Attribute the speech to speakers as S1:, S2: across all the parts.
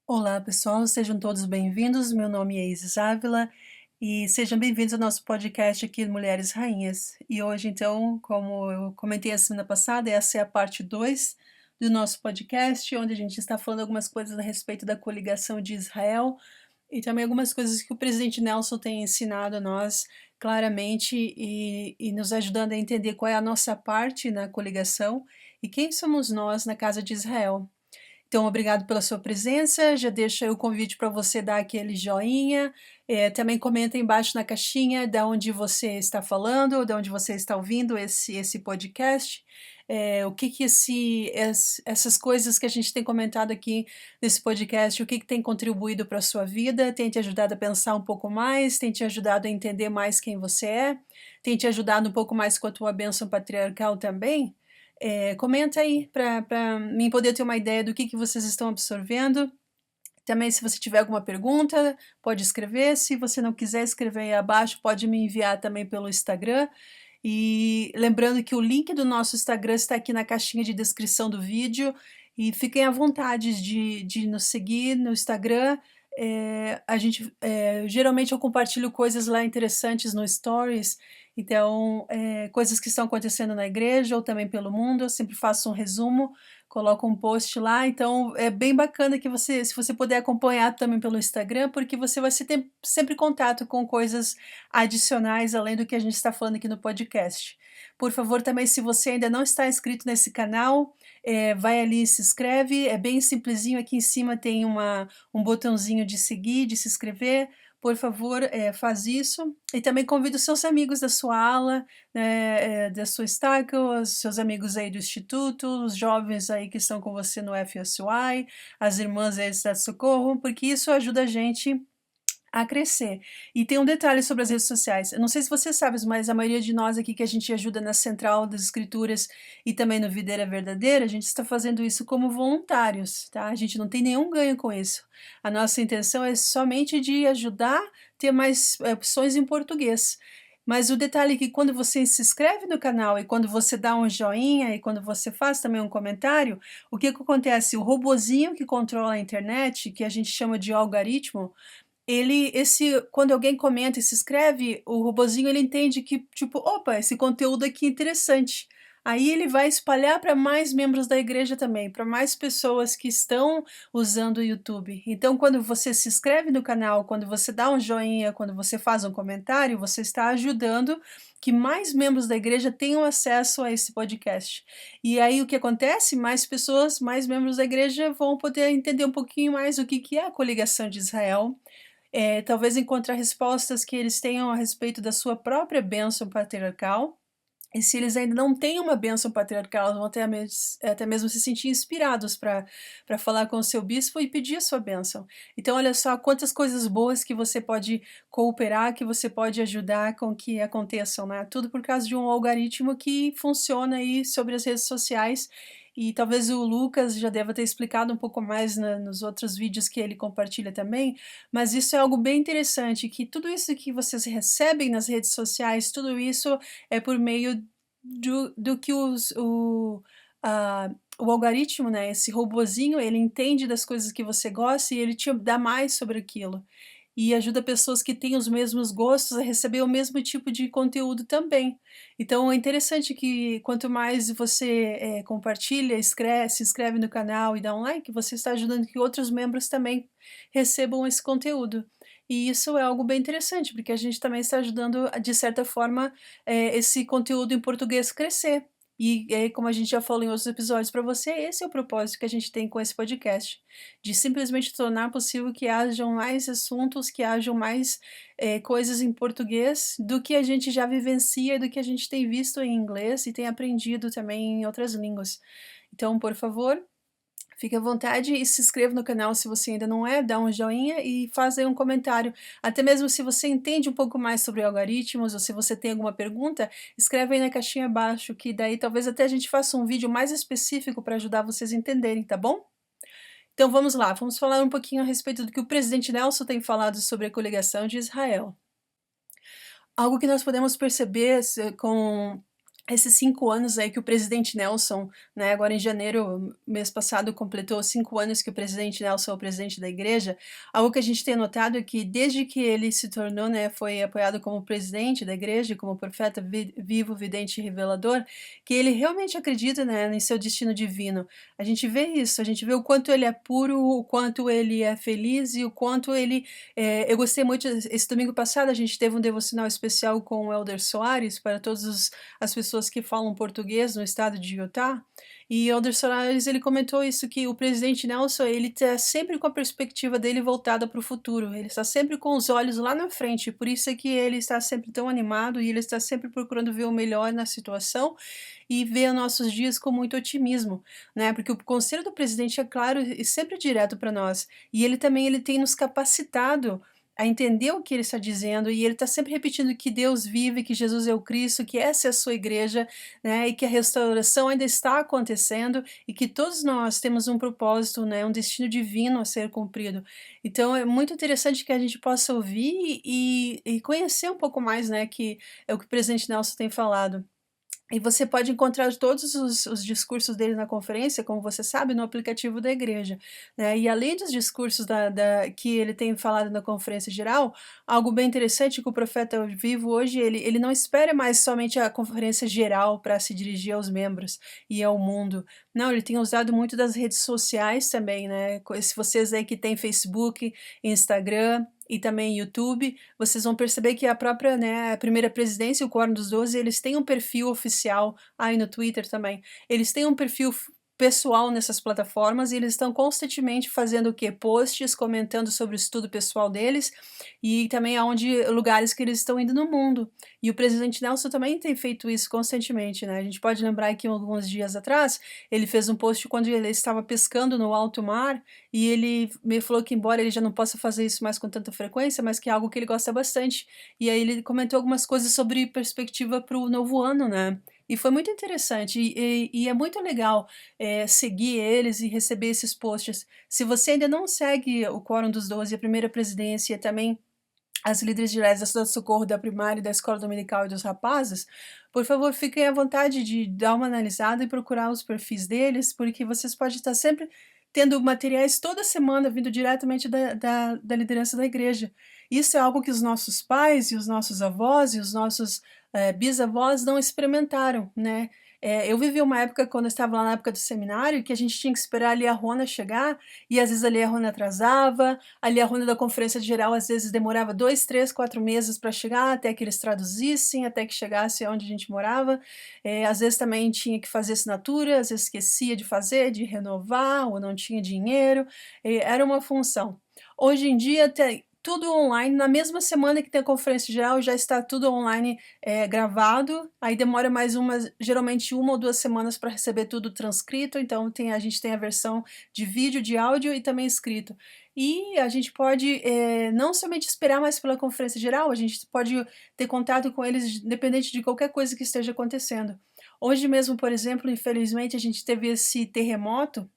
S1: Olá, pessoal, sejam todos bem-vindos. Meu nome é Isis Ávila e sejam bem-vindos ao nosso podcast aqui Mulheres Rainhas. E hoje, então, como eu comentei a semana passada, essa é a parte 2 do nosso podcast, onde a gente está falando algumas coisas a respeito da coligação de Israel e também algumas coisas que o presidente Nelson tem ensinado a nós claramente e nos ajudando a entender qual é a nossa parte na coligação e quem somos nós na casa de Israel. Então, obrigado pela sua presença. Já deixo aí o convite para você dar aquele joinha. Também comenta embaixo na caixinha de onde você está falando, de onde você está ouvindo esse podcast. O que que essas coisas que a gente tem comentado aqui nesse podcast, o que que tem contribuído para a sua vida, tem te ajudado a pensar um pouco mais, tem te ajudado a entender mais quem você é, tem te ajudado um pouco mais com a tua bênção patriarcal também? Comenta aí para mim poder ter uma ideia do que vocês estão absorvendo. Também, se você tiver alguma pergunta, pode escrever. Se você não quiser escrever aí abaixo, pode me enviar também pelo Instagram. E lembrando que o link do nosso Instagram está aqui na caixinha de descrição do vídeo. E fiquem à vontade de nos seguir no Instagram. Geralmente eu compartilho coisas lá interessantes no Stories, então coisas que estão acontecendo na igreja ou também pelo mundo, eu sempre faço um resumo, coloco um post lá, então é bem bacana que você, se você puder acompanhar também pelo Instagram, porque você vai ter sempre contato com coisas adicionais além do que a gente está falando aqui no podcast. Por favor, também, se você ainda não está inscrito nesse canal, vai ali e se inscreve, é bem simplesinho, aqui em cima tem um botãozinho de seguir, de se inscrever. Por favor, faz isso. E também convido seus amigos da sua ala, né, da sua estaca, os seus amigos aí do Instituto, os jovens aí que estão com você no FSY, as irmãs aí do Estado de Socorro, porque isso ajuda a gente a crescer. E tem um detalhe sobre as redes sociais. Eu não sei se você sabe, mas a maioria de nós aqui que a gente ajuda na Central das Escrituras e também no Videira Verdadeira, a gente está fazendo isso como voluntários, tá? A gente não tem nenhum ganho com isso. A nossa intenção é somente de ajudar a ter mais opções em português. Mas o detalhe é que quando você se inscreve no canal e quando você dá um joinha e quando você faz também um comentário, o que acontece? O robozinho que controla a internet, que a gente chama de algoritmo, quando alguém comenta e se inscreve, o robozinho ele entende que, tipo, opa, esse conteúdo aqui é interessante. Aí ele vai espalhar para mais membros da igreja também, para mais pessoas que estão usando o YouTube. Então, quando você se inscreve no canal, quando você dá um joinha, quando você faz um comentário, você está ajudando que mais membros da igreja tenham acesso a esse podcast. E aí o que acontece? Mais pessoas, mais membros da igreja vão poder entender um pouquinho mais o que é a coligação de Israel, talvez encontrar respostas que eles tenham a respeito da sua própria bênção patriarcal. E se eles ainda não têm uma bênção patriarcal, eles vão até mesmo se sentir inspirados para falar com o seu bispo e pedir a sua bênção. Então, olha só quantas coisas boas que você pode cooperar, que você pode ajudar com que aconteçam, né? Tudo por causa de um algoritmo que funciona aí sobre as redes sociais. E talvez o Lucas já deva ter explicado um pouco mais nos outros vídeos que ele compartilha também, mas isso é algo bem interessante, que tudo isso que vocês recebem nas redes sociais, tudo isso é por meio do que o algoritmo, né, esse robozinho, ele entende das coisas que você gosta e ele te dá mais sobre aquilo. E ajuda pessoas que têm os mesmos gostos a receber o mesmo tipo de conteúdo também. Então é interessante que quanto mais você compartilha, se inscreve no canal e dá um like, você está ajudando que outros membros também recebam esse conteúdo. E isso é algo bem interessante, porque a gente também está ajudando, de certa forma, esse conteúdo em português crescer. E aí, como a gente já falou em outros episódios para você, esse é o propósito que a gente tem com esse podcast, de simplesmente tornar possível que hajam mais assuntos, que hajam mais coisas em português do que a gente já vivencia, do que a gente tem visto em inglês e tem aprendido também em outras línguas. Então, por favor, fique à vontade e se inscreva no canal se você ainda não é, dá um joinha e faz aí um comentário. Até mesmo se você entende um pouco mais sobre algoritmos ou se você tem alguma pergunta, escreve aí na caixinha abaixo, que daí talvez até a gente faça um vídeo mais específico para ajudar vocês a entenderem, tá bom? Então vamos lá, vamos falar um pouquinho a respeito do que o presidente Nelson tem falado sobre a coligação de Israel. Algo que nós podemos perceber esses 5 anos aí que o presidente Nelson, né, agora em janeiro, mês passado, completou 5 anos que o presidente Nelson é o presidente da igreja, algo que a gente tem notado é que desde que ele se tornou, né, foi apoiado como presidente da igreja, como profeta vivo, vidente e revelador, que ele realmente acredita, né, em seu destino divino. A gente vê isso, a gente vê o quanto ele é puro, o quanto ele é feliz e o quanto ele... eu gostei muito, esse domingo passado a gente teve um devocional especial com o Elder Soares, para todos as pessoas que falam português no estado de Utah, e Elder Soares ele comentou isso, que o presidente Nelson ele está sempre com a perspectiva dele voltada para o futuro, ele está sempre com os olhos lá na frente, por isso é que ele está sempre tão animado e ele está sempre procurando ver o melhor na situação e ver nossos dias com muito otimismo, né? Porque o conselho do presidente é claro e sempre direto para nós, e ele também ele tem nos capacitado a entender o que ele está dizendo, e ele está sempre repetindo que Deus vive, que Jesus é o Cristo, que essa é a sua igreja, né, e que a restauração ainda está acontecendo, e que todos nós temos um propósito, né, um destino divino a ser cumprido. Então é muito interessante que a gente possa ouvir e conhecer um pouco mais, né, que é o que o presidente Nelson tem falado. E você pode encontrar todos os discursos dele na conferência, como você sabe, no aplicativo da igreja, né. E além dos discursos que ele tem falado na conferência geral, algo bem interessante que o profeta vivo hoje, ele não espera mais somente a conferência geral para se dirigir aos membros e ao mundo. Não, ele tem usado muito das redes sociais também, né. Se vocês aí que têm Facebook, Instagram e também YouTube, vocês vão perceber que a própria, né, a primeira presidência, o Quórum dos 12, eles têm um perfil oficial, aí no Twitter também, eles têm um perfil pessoal nessas plataformas e eles estão constantemente fazendo o quê? Posts, comentando sobre o estudo pessoal deles e também aonde lugares que eles estão indo no mundo. E o presidente Nelson também tem feito isso constantemente, né? A gente pode lembrar que alguns dias atrás ele fez um post quando ele estava pescando no alto mar e ele me falou que embora ele já não possa fazer isso mais com tanta frequência, mas que é algo que ele gosta bastante. E aí ele comentou algumas coisas sobre perspectiva para o novo ano, né? E foi muito interessante e é muito legal seguir eles e receber esses posts. Se você ainda não segue o Quórum dos 12, a primeira presidência e também as líderes gerais da Cidade do Socorro, da primária, da escola dominical e dos rapazes, por favor, fiquem à vontade de dar uma analisada e procurar os perfis deles, porque vocês podem estar sempre tendo materiais toda semana vindo diretamente da liderança da igreja. Isso é algo que os nossos pais e os nossos avós e os nossos bisavós não experimentaram, né? Eu vivi uma época, quando eu estava lá na época do seminário, que a gente tinha que esperar a Lia Rona chegar, e às vezes a Lia Rona atrasava, a Lia Rona da conferência geral às vezes demorava 2, 3, 4 meses para chegar, até que eles traduzissem, até que chegasse onde a gente morava. Às vezes também tinha que fazer assinatura, às vezes esquecia de fazer, de renovar, ou não tinha dinheiro, era uma função. Hoje em dia tem tudo online, na mesma semana que tem a conferência geral já está tudo online gravado, aí demora mais geralmente 1 ou 2 semanas para receber tudo transcrito, então a gente tem a versão de vídeo, de áudio e também escrito. E a gente pode não somente esperar mais pela conferência geral, a gente pode ter contato com eles independente de qualquer coisa que esteja acontecendo. Hoje mesmo, por exemplo, infelizmente a gente teve esse terremoto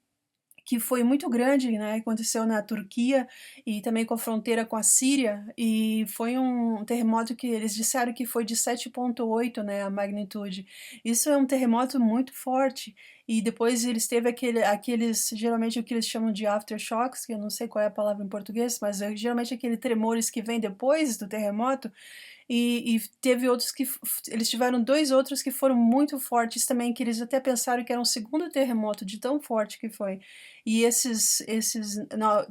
S1: que foi muito grande, né, aconteceu na Turquia e também com a fronteira com a Síria, e foi um terremoto que eles disseram que foi de 7,8, né, a magnitude. Isso é um terremoto muito forte, e depois eles teve aqueles, geralmente o que eles chamam de aftershocks, que eu não sei qual é a palavra em português, mas geralmente aqueles tremores que vem depois do terremoto, e teve outros eles tiveram 2 outros que foram muito fortes também, que eles até pensaram que era um segundo terremoto, de tão forte que foi. E esses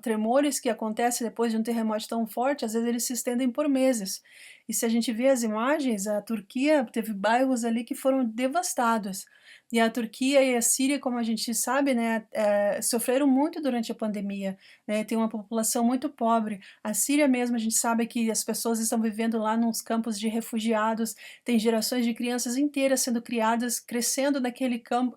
S1: tremores que acontecem depois de um terremoto tão forte, às vezes eles se estendem por meses. E se a gente vê as imagens, a Turquia teve bairros ali que foram devastados. E a Turquia e a Síria, como a gente sabe, né, sofreram muito durante a pandemia, né, tem uma população muito pobre. A Síria mesmo, a gente sabe que as pessoas estão vivendo lá nos campos de refugiados, tem gerações de crianças inteiras sendo criadas, crescendo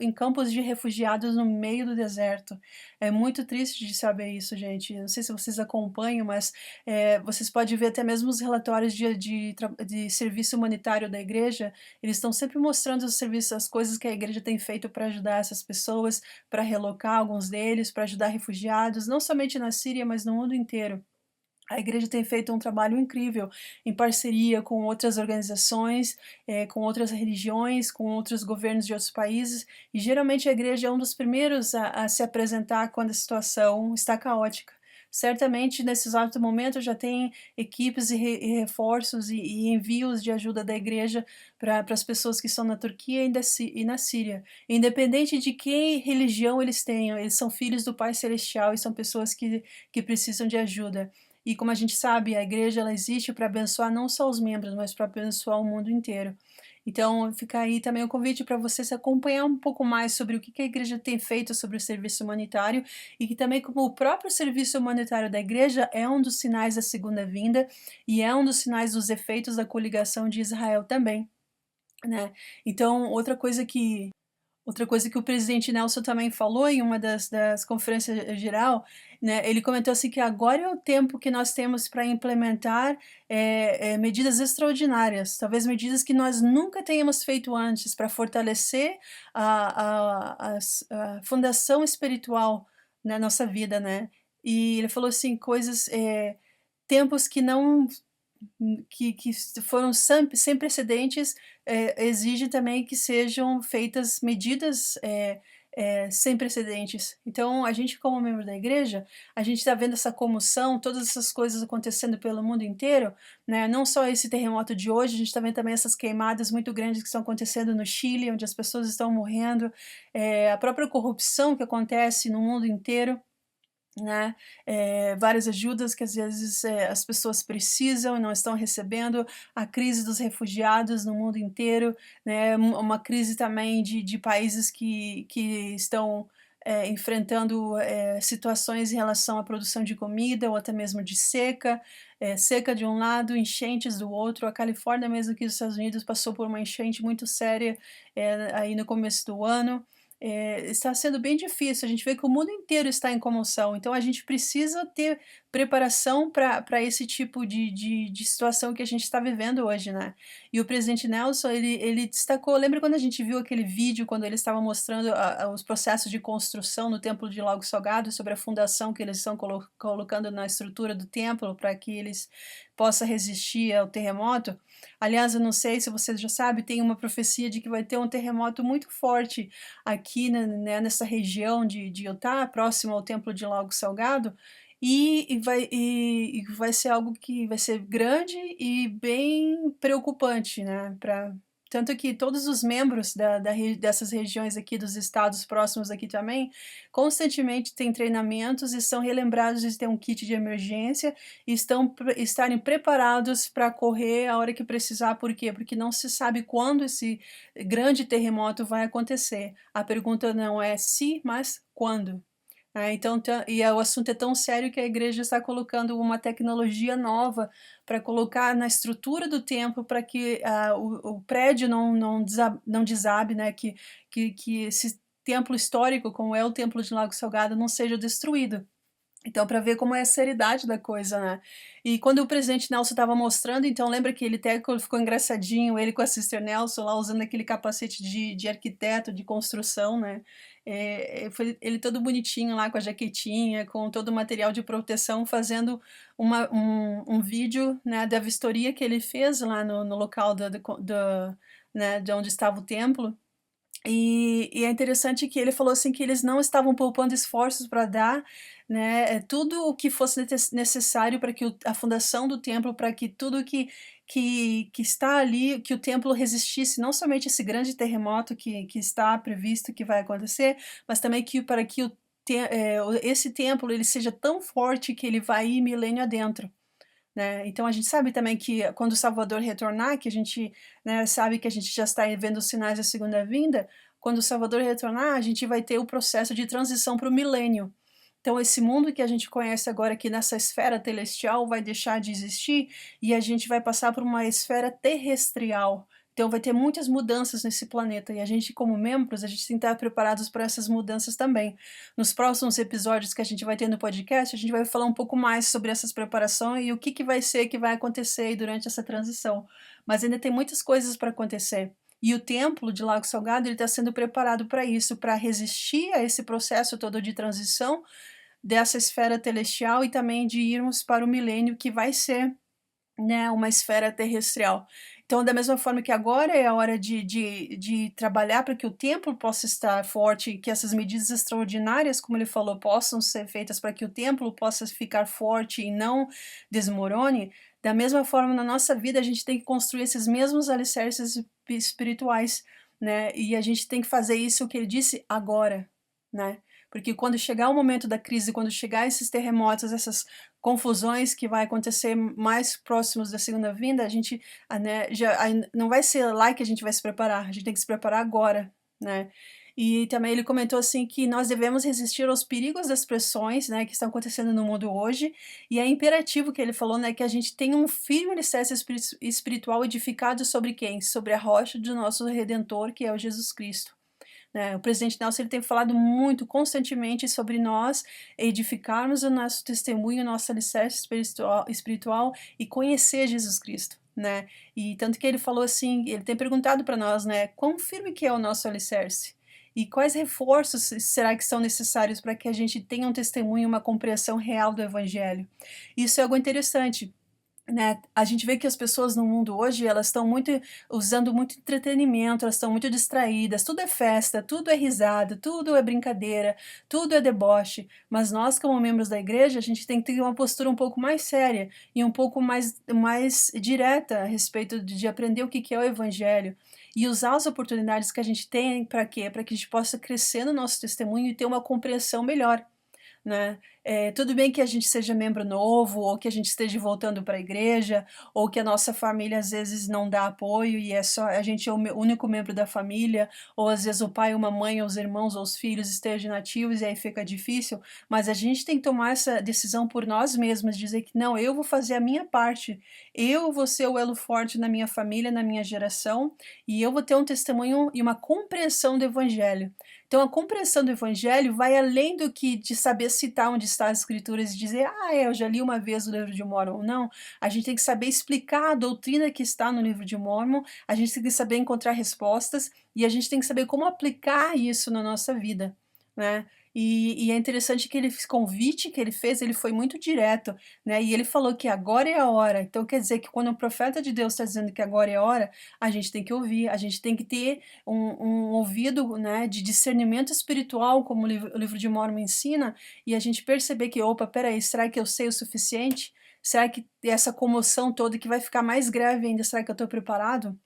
S1: em campos de refugiados no meio do deserto. É muito triste de saber isso, gente. Eu não sei se vocês acompanham, mas vocês podem ver até mesmo os relatórios de serviço humanitário da igreja, eles estão sempre mostrando os serviços, as coisas que a igreja tem feito para ajudar essas pessoas, para relocar alguns deles, para ajudar refugiados, não somente na Síria, mas no mundo inteiro. A igreja tem feito um trabalho incrível em parceria com outras organizações, com outras religiões, com outros governos de outros países, e geralmente a igreja é um dos primeiros a se apresentar quando a situação está caótica. Certamente, nesse exato momento, já tem equipes e reforços e envios de ajuda da igreja para as pessoas que estão na Turquia e na Síria. Independente de que religião eles tenham, eles são filhos do Pai Celestial e são pessoas que precisam de ajuda. E como a gente sabe, a igreja ela existe para abençoar não só os membros, mas para abençoar o mundo inteiro. Então, fica aí também o convite para você se acompanhar um pouco mais sobre o que a igreja tem feito sobre o serviço humanitário e que também como o próprio serviço humanitário da igreja é um dos sinais da segunda vinda e é um dos sinais dos efeitos da coligação de Israel também, né? Então, outra coisa que o presidente Nelson também falou em uma das conferências geral, né, ele comentou assim que agora é o tempo que nós temos para implementar medidas extraordinárias, talvez medidas que nós nunca tenhamos feito antes para fortalecer a fundação espiritual na nossa vida, né? E ele falou assim, tempos que não que foram sem precedentes, exige também que sejam feitas medidas sem precedentes. Então, a gente, como membro da igreja, a gente está vendo essa comoção, todas essas coisas acontecendo pelo mundo inteiro, né? Não só esse terremoto de hoje, a gente está vendo também essas queimadas muito grandes que estão acontecendo no Chile, onde as pessoas estão morrendo, a própria corrupção que acontece no mundo inteiro, né, várias ajudas que às vezes as pessoas precisam e não estão recebendo, a crise dos refugiados no mundo inteiro, né, uma crise também de países que estão enfrentando situações em relação à produção de comida ou até mesmo de seca, seca de um lado, enchentes do outro. A Califórnia, mesmo que os Estados Unidos, passou por uma enchente muito séria aí no começo do ano. Está sendo bem difícil, a gente vê que o mundo inteiro está em comoção, então a gente precisa ter preparação para esse tipo de situação que a gente está vivendo hoje, né. E o presidente Nelson, ele destacou, lembra quando a gente viu aquele vídeo, quando ele estava mostrando os processos de construção no templo de Lago Salgado, sobre a fundação que eles estão colocando na estrutura do templo para que eles possa resistir ao terremoto? Aliás, eu não sei se você já sabe, tem uma profecia de que vai ter um terremoto muito forte aqui, né, nessa região de Utah, próximo ao templo de Lago Salgado, e vai ser algo que vai ser grande e bem preocupante, né, tanto que todos os membros dessas regiões aqui, dos estados próximos aqui também, constantemente têm treinamentos e são relembrados de ter um kit de emergência e estarem preparados para correr a hora que precisar. Por quê? Porque não se sabe quando esse grande terremoto vai acontecer. A pergunta não é se, mas quando. Então, o assunto é tão sério que a igreja está colocando uma tecnologia nova para colocar na estrutura do templo para que o prédio não desabe, né? Que esse templo histórico, como é o templo de Lago Salgado, não seja destruído. Então, para ver como é a seriedade da coisa, né? E quando o presidente Nelson estava mostrando, então lembra que ele até ficou engraçadinho, ele com a Sister Nelson lá usando aquele capacete de arquiteto, de construção, né? Foi ele todo bonitinho lá com a jaquetinha, com todo o material de proteção, fazendo um vídeo, né, da vistoria que ele fez lá no local né, de onde estava o templo. E é interessante que ele falou assim que eles não estavam poupando esforços para dar, né, tudo o que fosse necessário para que a fundação do templo, para que tudo que está ali, que o templo resistisse não somente esse grande terremoto que está previsto que vai acontecer, mas também para que esse templo ele seja tão forte que ele vai ir milênio adentro. Né? Então a gente sabe também que quando o Salvador retornar, que a gente, né, sabe que a gente já está vendo os sinais da segunda vinda, quando o Salvador retornar, a gente vai ter o processo de transição para o milênio. Então esse mundo que a gente conhece agora aqui nessa esfera celestial vai deixar de existir e a gente vai passar por uma esfera terrestrial. Então vai ter muitas mudanças nesse planeta e a gente, como membros, a gente tem que estar preparados para essas mudanças também. Nos próximos episódios que a gente vai ter no podcast, a gente vai falar um pouco mais sobre essas preparações e o que vai ser, que vai acontecer durante essa transição. Mas ainda tem muitas coisas para acontecer. E o templo de Lago Salgado está sendo preparado para isso, para resistir a esse processo todo de transição, dessa esfera celestial e também de irmos para o milênio que vai ser, né, uma esfera terrestrial. Então, da mesma forma que agora é a hora de trabalhar para que o templo possa estar forte, que essas medidas extraordinárias, como ele falou, possam ser feitas para que o templo possa ficar forte e não desmorone, da mesma forma na nossa vida a gente tem que construir esses mesmos alicerces espirituais, né? E a gente tem que fazer isso, o que ele disse, agora, né? Porque quando chegar o momento da crise, quando chegar esses terremotos, essas confusões que vai acontecer mais próximos da segunda vinda, a gente, né, não vai ser lá que a gente vai se preparar, a gente tem que se preparar agora, né? E também ele comentou assim que nós devemos resistir aos perigos das pressões, né, que estão acontecendo no mundo hoje, e é imperativo que ele falou, né, que a gente tenha um firme alicerce espiritual edificado sobre quem? Sobre a rocha do nosso Redentor, que é o Jesus Cristo. Né? O presidente Nelson ele tem falado muito, constantemente, sobre nós edificarmos o nosso testemunho, o nosso alicerce espiritual e conhecer Jesus Cristo. Né? E tanto que ele falou assim, ele tem perguntado para nós, né, quão firme que é o nosso alicerce? E quais reforços será que são necessários para que a gente tenha um testemunho, uma compreensão real do Evangelho? Isso é algo interessante, né? A gente vê que as pessoas no mundo hoje, elas estão muito usando muito entretenimento, elas estão muito distraídas, tudo é festa, tudo é risada, tudo é brincadeira, tudo é deboche, mas nós como membros da igreja, a gente tem que ter uma postura um pouco mais séria e um pouco mais direta a respeito de aprender o que é o evangelho e usar as oportunidades que a gente tem para quê? Para que a gente possa crescer no nosso testemunho e ter uma compreensão melhor. Né? Tudo bem que a gente seja membro novo, ou que a gente esteja voltando para a igreja, ou que a nossa família às vezes não dá apoio e é só a gente é o único membro da família, ou às vezes o pai, uma mãe, ou os irmãos ou os filhos estejam inativos e aí fica difícil, mas a gente tem que tomar essa decisão por nós mesmos, dizer que não, eu vou fazer a minha parte, eu vou ser o elo forte na minha família, na minha geração, e eu vou ter um testemunho e uma compreensão do evangelho. Então, a compreensão do evangelho vai além do que de saber citar onde está as escrituras e dizer, eu já li uma vez o livro de Mórmon. Não, a gente tem que saber explicar a doutrina que está no livro de Mórmon, a gente tem que saber encontrar respostas e a gente tem que saber como aplicar isso na nossa vida, né? E é interessante que esse convite que ele fez, ele foi muito direto, né? E ele falou que agora é a hora. Então, quer dizer que quando o profeta de Deus está dizendo que agora é a hora, a gente tem que ouvir, a gente tem que ter um ouvido, né, de discernimento espiritual, como o livro de Mórmon ensina, e a gente perceber que, opa, peraí, será que eu sei o suficiente? Será que essa comoção toda que vai ficar mais grave ainda, será que eu estou preparado?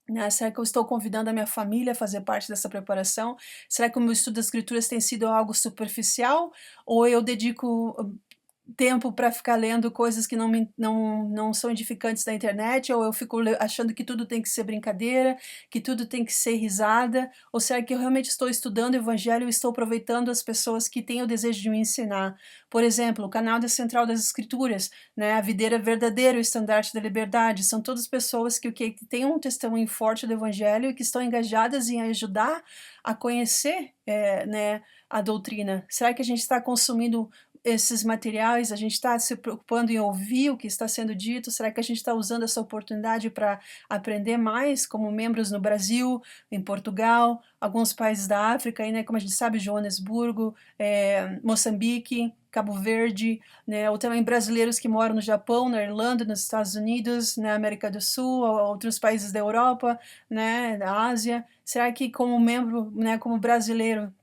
S1: Né? Será que eu estou convidando a minha família a fazer parte dessa preparação? Será que o meu estudo das escrituras tem sido algo superficial? Ou eu dedico tempo para ficar lendo coisas que não são edificantes da internet, ou eu fico achando que tudo tem que ser brincadeira, que tudo tem que ser risada, ou será que eu realmente estou estudando o evangelho e estou aproveitando as pessoas que têm o desejo de me ensinar? Por exemplo, o canal da Central das Escrituras, né, a Videira Verdadeira, o Estandarte da Liberdade, são todas pessoas que têm um testemunho forte do evangelho e que estão engajadas em ajudar a conhecer, né, a doutrina. Será que a gente está consumindo esses materiais, a gente está se preocupando em ouvir o que está sendo dito? Será que a gente está usando essa oportunidade para aprender mais como membros no Brasil, em Portugal, alguns países da África, aí, né, como a gente sabe, Joanesburgo, Moçambique, Cabo Verde, né, ou também brasileiros que moram no Japão, na Irlanda, nos Estados Unidos, na América do Sul, outros países da Europa, né, da Ásia. Será que como membro, né, como brasileiro,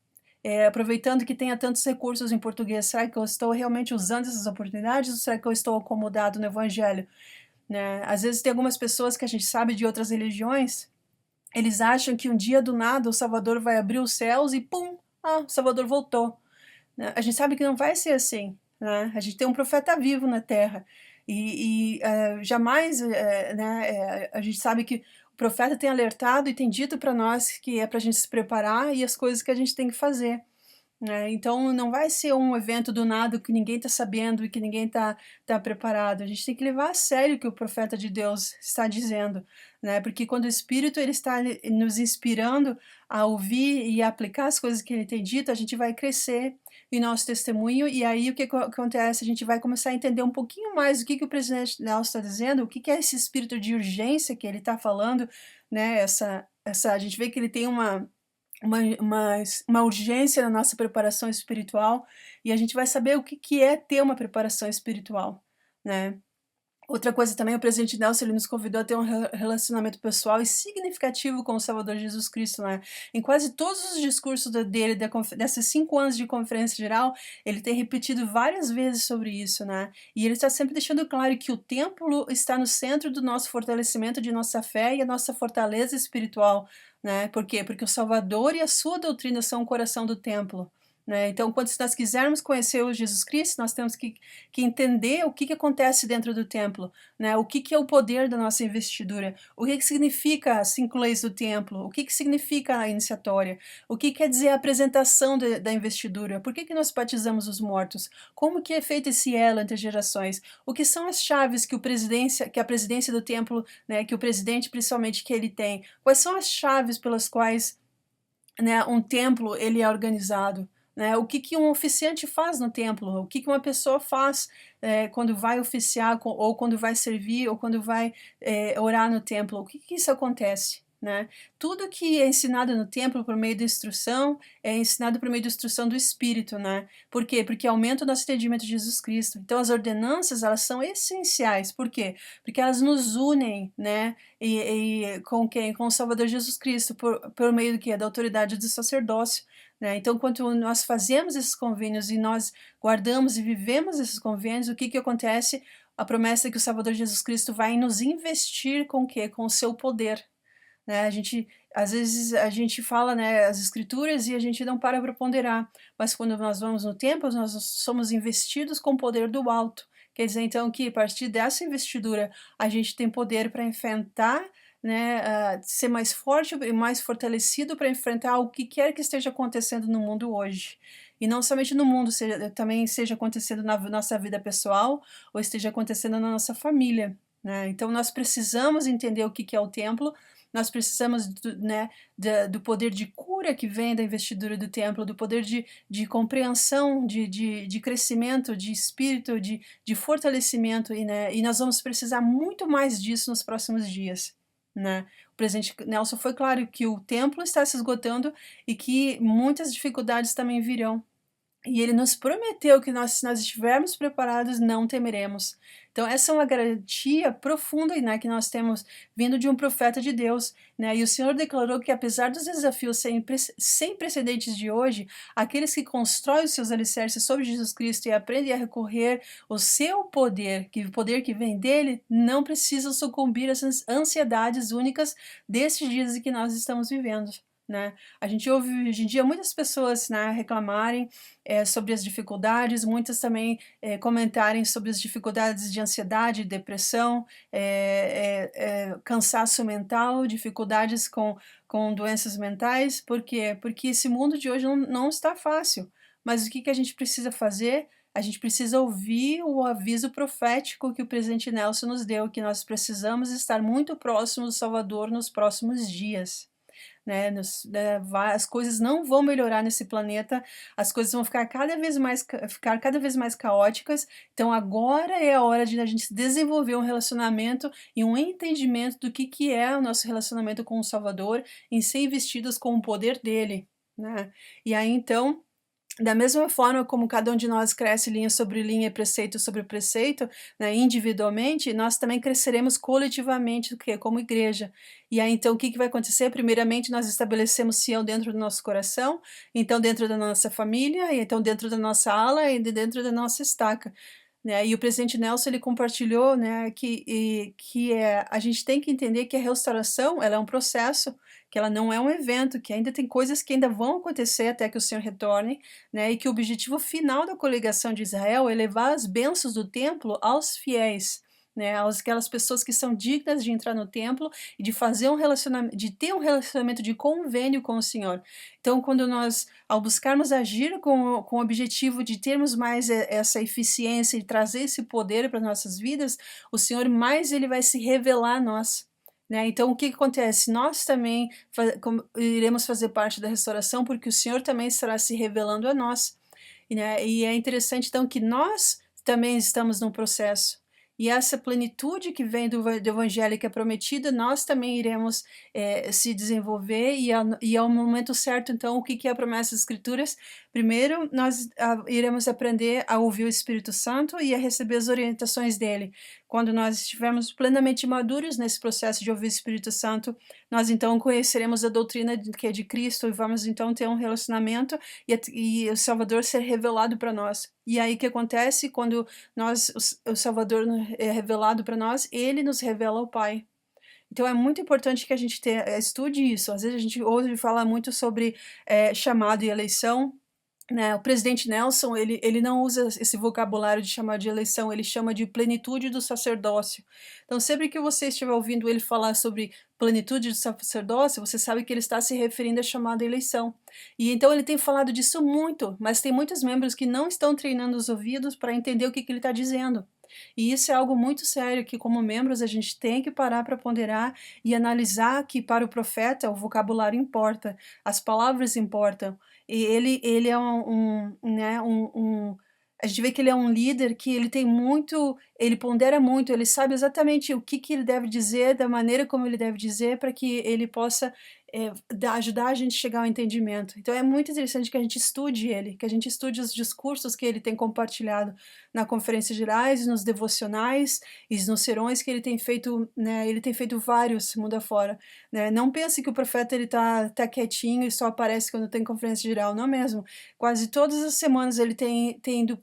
S1: aproveitando que tenha tantos recursos em português, será que eu estou realmente usando essas oportunidades ou será que eu estou acomodado no evangelho? Né? Às vezes tem algumas pessoas que a gente sabe de outras religiões, eles acham que um dia do nada o Salvador vai abrir os céus e pum, o Salvador voltou. Né? A gente sabe que não vai ser assim. Né? A gente tem um profeta vivo na Terra e jamais, né, a gente sabe que o profeta tem alertado e tem dito para nós que é para a gente se preparar e as coisas que a gente tem que fazer. Né? Então não vai ser um evento do nada que ninguém está sabendo e que ninguém está preparado. A gente tem que levar a sério o que o profeta de Deus está dizendo, né? Porque quando o Espírito ele está nos inspirando a ouvir e a aplicar as coisas que ele tem dito, a gente vai crescer em nosso testemunho e aí o que acontece? A gente vai começar a entender um pouquinho mais o que o presidente Nelson está dizendo, o que é esse espírito de urgência que ele está falando, né? A gente vê que ele tem uma urgência na nossa preparação espiritual, e a gente vai saber o que que é ter uma preparação espiritual, né. Outra coisa também, o presidente Nelson, ele nos convidou a ter um relacionamento pessoal e significativo com o Salvador Jesus Cristo, né. Em quase todos os discursos dele, desses 5 anos de conferência geral, ele tem repetido várias vezes sobre isso, né. E ele está sempre deixando claro que o templo está no centro do nosso fortalecimento de nossa fé e a nossa fortaleza espiritual, né. Por quê? Porque o Salvador e a sua doutrina são o coração do templo, né. Então, quando se nós quisermos conhecer o Jesus Cristo, nós temos que entender o que que acontece dentro do templo, né, o que que é o poder da nossa investidura, o que que significa as 5 leis do templo, o que que significa a iniciatória, o que quer dizer a apresentação da investidura, por que que nós batizamos os mortos, como que é feito esse elo entre gerações, o que são as chaves que a presidência do templo, né, que o presidente principalmente que ele tem, quais são as chaves pelas quais, né, um templo ele é organizado, né, o que que um oficiante faz no templo, o que que uma pessoa faz, quando vai oficiar ou quando vai servir ou quando vai, orar no templo, o que que isso acontece, né. Tudo que é ensinado no templo por meio da instrução, é ensinado por meio da instrução do Espírito, né. Por quê? Porque aumenta o nosso entendimento de Jesus Cristo. Então as ordenanças, elas são essenciais, por quê? Porque elas nos unem, né, e com quem? Com o Salvador Jesus Cristo, por meio do quê? Da autoridade do sacerdócio, né. Então, quando nós fazemos esses convênios e nós guardamos e vivemos esses convênios, o que que acontece? A promessa é que o Salvador Jesus Cristo vai nos investir com o quê? Com o seu poder, né. Às vezes, a gente fala, né, as escrituras e a gente não para ponderar, mas quando nós vamos no templo, nós somos investidos com o poder do alto. Quer dizer, então, que a partir dessa investidura, a gente tem poder para enfrentar, né, ser mais forte e mais fortalecido para enfrentar o que quer que esteja acontecendo no mundo hoje. E não somente no mundo, também seja acontecendo na nossa vida pessoal ou esteja acontecendo na nossa família, né. Então nós precisamos entender o que que é o templo, nós precisamos né, do poder de cura que vem da investidura do templo, do poder de compreensão, de crescimento, de espírito, de fortalecimento, né, e nós vamos precisar muito mais disso nos próximos dias, né. O presidente Nelson foi claro que o templo está se esgotando e que muitas dificuldades também virão. E ele nos prometeu que se nós estivermos preparados, não temeremos. Então essa é uma garantia profunda, né, que nós temos vindo de um profeta de Deus, né, e o Senhor declarou que apesar dos desafios sem precedentes de hoje, aqueles que constroem os seus alicerces sobre Jesus Cristo e aprendem a recorrer ao seu poder, que o poder que vem dele, não precisam sucumbir às ansiedades únicas desses dias em que nós estamos vivendo, né. A gente ouve hoje em dia muitas pessoas, né, reclamarem sobre as dificuldades, muitas também comentarem sobre as dificuldades de ansiedade, depressão, cansaço mental, dificuldades com doenças mentais. Por quê? Porque esse mundo de hoje não está fácil. Mas o que que a gente precisa fazer? A gente precisa ouvir o aviso profético que o presidente Nelson nos deu, que nós precisamos estar muito próximos do Salvador nos próximos dias, né, as coisas não vão melhorar nesse planeta, as coisas vão ficar cada vez mais caóticas, então agora é a hora de a gente desenvolver um relacionamento e um entendimento do que é o nosso relacionamento com o Salvador, em ser investidos com o poder dele, né. E aí então da mesma forma como cada um de nós cresce linha sobre linha, preceito sobre preceito, né, individualmente, nós também cresceremos coletivamente, o quê? Como igreja. E aí então o que que vai acontecer? Primeiramente nós estabelecemos Sião dentro do nosso coração, então dentro da nossa família, e então dentro da nossa ala e dentro da nossa estaca, né. E o presidente Nelson ele compartilhou, né, que a gente tem que entender que a restauração ela é um processo, que ela não é um evento, que ainda tem coisas que ainda vão acontecer até que o Senhor retorne, né, e que o objetivo final da coligação de Israel é levar as bênçãos do templo aos fiéis, né, aquelas pessoas que são dignas de entrar no templo e de fazer de ter um relacionamento de convênio com o Senhor. Então, quando nós, ao buscarmos agir com o objetivo de termos mais essa eficiência e trazer esse poder para nossas vidas, o Senhor mais ele vai se revelar a nós, né. Então o que que acontece? Nós também iremos fazer parte da restauração, porque o Senhor também estará se revelando a nós, e, né, e é interessante então que nós também estamos num processo. E essa plenitude que vem do evangelho que é prometida, nós também iremos, se desenvolver e ao momento certo, então, o que que é a promessa das escrituras? Primeiro, nós, iremos aprender a ouvir o Espírito Santo e a receber as orientações dele. Quando nós estivermos plenamente maduros nesse processo de ouvir o Espírito Santo, nós então conheceremos a doutrina que é de Cristo e vamos então ter um relacionamento e o Salvador ser revelado para nós. E aí o que acontece quando o Salvador é revelado para nós, ele nos revela o Pai. Então é muito importante que a gente estude isso. Às vezes a gente ouve falar muito sobre chamado e eleição, né? O presidente Nelson, ele não usa esse vocabulário de chamar de eleição, ele chama de plenitude do sacerdócio. Então, sempre que você estiver ouvindo ele falar sobre plenitude do sacerdócio, você sabe que ele está se referindo à chamada eleição. E então ele tem falado disso muito, mas tem muitos membros que não estão treinando os ouvidos para entender o que ele está dizendo. E isso é algo muito sério que, como membros, a gente tem que parar para ponderar e analisar que, para o profeta, o vocabulário importa, as palavras importam. E ele é né, a gente vê que ele é um líder que ele tem muito, ele pondera muito, ele sabe exatamente o que ele deve dizer, da maneira como ele deve dizer, para que ele possa ajudar a gente a chegar ao entendimento. Então é muito interessante que a gente estude ele, que a gente estude os discursos que ele tem compartilhado na Conferência Gerais, nos devocionais e nos serões que ele tem feito, né, ele tem feito vários mundo afora, né. Não pense que o profeta ele tá quietinho e só aparece quando tem conferência geral, não mesmo. Quase todas as semanas ele tem ido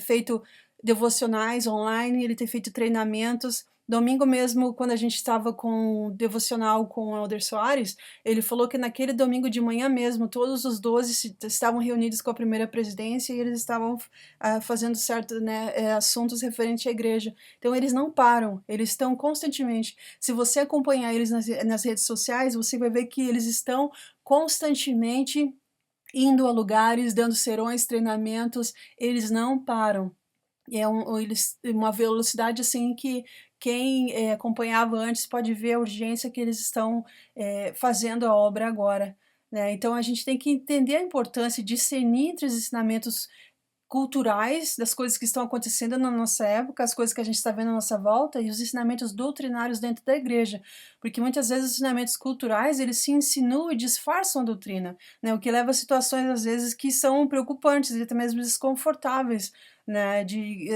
S1: feito devocionais online, ele tem feito treinamentos. Domingo mesmo, quando a gente estava com o devocional com o Elder Soares, ele falou que naquele domingo de manhã mesmo, todos os 12 estavam reunidos com a primeira presidência e eles estavam fazendo certos, né, assuntos referentes à igreja. Então eles não param, eles estão constantemente. Se você acompanhar eles nas redes sociais, você vai ver que eles estão constantemente indo a lugares, dando serões, treinamentos, eles não param. Uma velocidade assim que quem acompanhava antes pode ver a urgência que eles estão fazendo a obra agora, né? Então a gente tem que entender a importância de discernir entre os ensinamentos culturais das coisas que estão acontecendo na nossa época, as coisas que a gente está vendo à nossa volta e os ensinamentos doutrinários dentro da igreja, porque muitas vezes os ensinamentos culturais eles se insinuam e disfarçam a doutrina, né? O que leva a situações às vezes que são preocupantes e até mesmo desconfortáveis, né,